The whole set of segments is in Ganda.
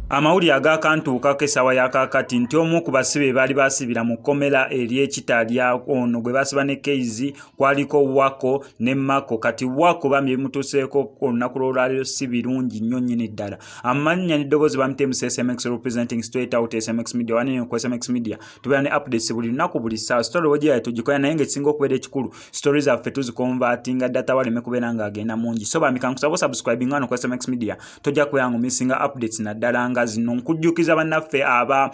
Amawulire agakantuukako essaawa ya kaakati nti omu ku basibe baali basibira mu kkomera ery'Ekitalya ono gwe basiba ne Keizi kwaliko Wako ne Mako. Kati Wako bambi ebimutuuseeko olunaku lw'olwaleero si birungi nnyo nnyini ddala. Amannya n'eddoboozi bamutemu SMX representing straight out SMX Media. Wanene ku SMX Media tubeera ne updates buli lunaku buli ssaawa. Story wogirayo tugikola naye ng'ekisinga okubeera ekikulu stories zaffe tuzikonvatinga data waleme kubeera ng'agenda mungi. So bambi kankusaba subscribing wano ku SMX Media tojja kubeera ng'omissinga updates naddala zino nkujjukiza bannaffe aba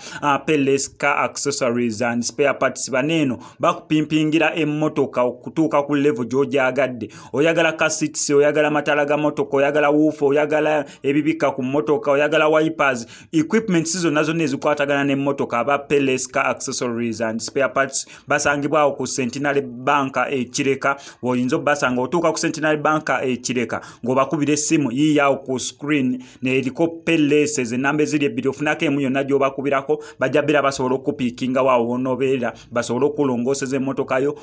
Peleska accessories and spare parts baneeno bakupimpingira emmotoka okutuuka ku level gy'ogyagadde. Oyagala kasits, oyagala matala ga motoka, oyagala woofer, oyagala ebibika ku motoka, oyagala wipers, equipment zonna zonna ezikwatagana n'emmotoka. Aba Peleska accessories and spare parts basangibwawo ku Centenary Bank Kireka. Oyinza obbasanga otuuka ku Centenary Bank Kireka ng'obakubira essimu yiiyawo ku screen n'eriko Peleses enamba eziri ebbiri ofunako emu yonna gy'obakubirako bajja beera basobola okupiikinga waawo wonoobeera basobola okulongooseza emmotoka yo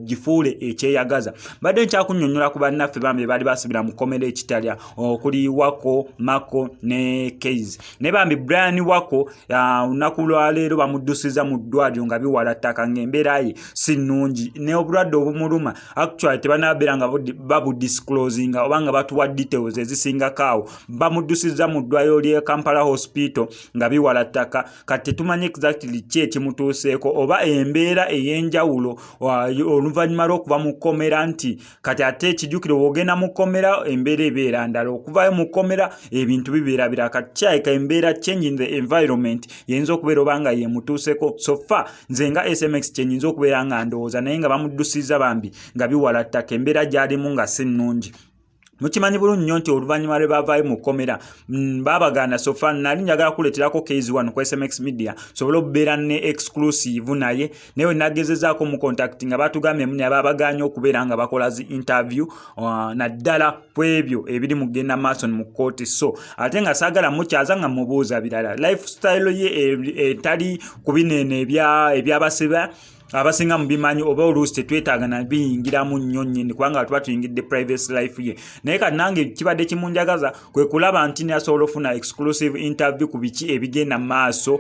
gifuule ekyeyagaza. Badde nkyakunnyonnyola ku bannaffe bambi baali basibira mu kkomera Ekitalya okuli Wako, Mako ne Keizi. Ne bambi Brian Wako olunaku lwaleero bamuddusiza mu ddwaliro nga biwala ttaka ng'embeera ye si nnungi ne obulwadde obumuluma actually tebanabeera nga babudisclosinga oba nga batuwa details ezisingako awo. Bamuddusiza mu ddwaliro ly'e Kampala Hospital nga biwala ttaka. Kati tetumanyi exactly ki ekimutuuseeko oba embeera ey'enjawulo oluvannyuma lw'okuva mu kkomera nti kati ate ekijjukiro wogenda mu kkomera embeera ebeera ndala okuvayo mu kkomera ebintu bibeera birala. Kati kyayika embeera change in the environment yinza okubeera oba nga yemutuuseeko. So far nze nga SMX kyenyinza okubeera nga ndowooza naye nga bamuddusiza bambi nga biwala ttaka embeera gy'alimu nga si nnungi. Mukimanyi bulungi nnyo nti oluvannyuma lwe bavaayo mu kkomera baabaganda sofa nali njagala kuleeterako Keizi wano ku SMX Media sobola okubeera ne exclusive naye naye nagezezaako mu contact nga batugambye muni abaabagaanye okubeera nga bakola zi interview naddala ku ebyo ebiri mu kugenda maaso mu kkooti. So ate nga saagala mukyaza nga mubuuza birala lifestyle ye etali ku bineeno ebyabasiba abasinga mubimanyi oba oluusi tetwetaaga na biyingiramu nnyo nnyini kubanga tuba tuyingidde privacy life ye. Naye kati nange kibadde kimunjagaza kwe kulaba nti nasobola ofuna exclusive interview ku biki ebigenda maaso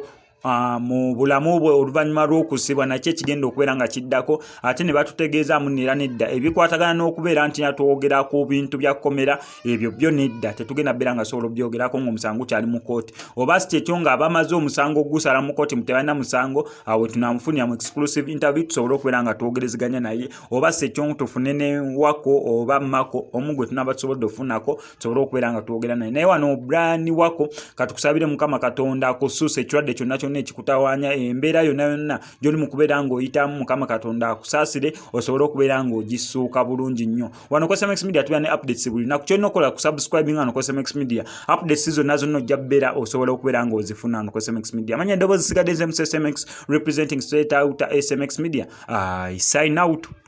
mu bulamu bwe oluvannyuma lw'okusibwa nakyo ekigenda okubeera nga kiddako. Ate ne batutegeezaamu neera nedda ebikwatagana n'okubeera nti natwogera ku bintu bya kkomera ebyo byo nedda tetugenda beera nga sobola obyogerako ng'omusango kyali mu kooti oba si kyekyo nga abamaze omusango gusala mu kooti mutebalina musango awo tunamufunira mu exclusive interview tusobole okubeera nga twogerezeganya naye oba si ekyo tufune ne Wako oba Mako omu gwe tunaba tusobodde ofunako tusobole okubeera nga twogera naye. Naye wano Brian Wako katukusabire Mukama Katonda akusuuse ekirwadde kyonna kyonna ekikutawaanya embeera yonna yonna gy'oli mu kubeera ng'oyitamu Mukama Katonda akusaasire osobole okubeera ng'ogisuuka bulungi nnyo. Wano ku SMX Media tubeera ne updates buli lunaku kyolina okukola ku subscribing wano ku SMX Media updates zonna zonna ojja kubeera osobola okubeera ng'ozifuna wano ku SMX Media. Amanya eddoboozi sigadde nze mu SMX representing straight out SMX Media. I sign out.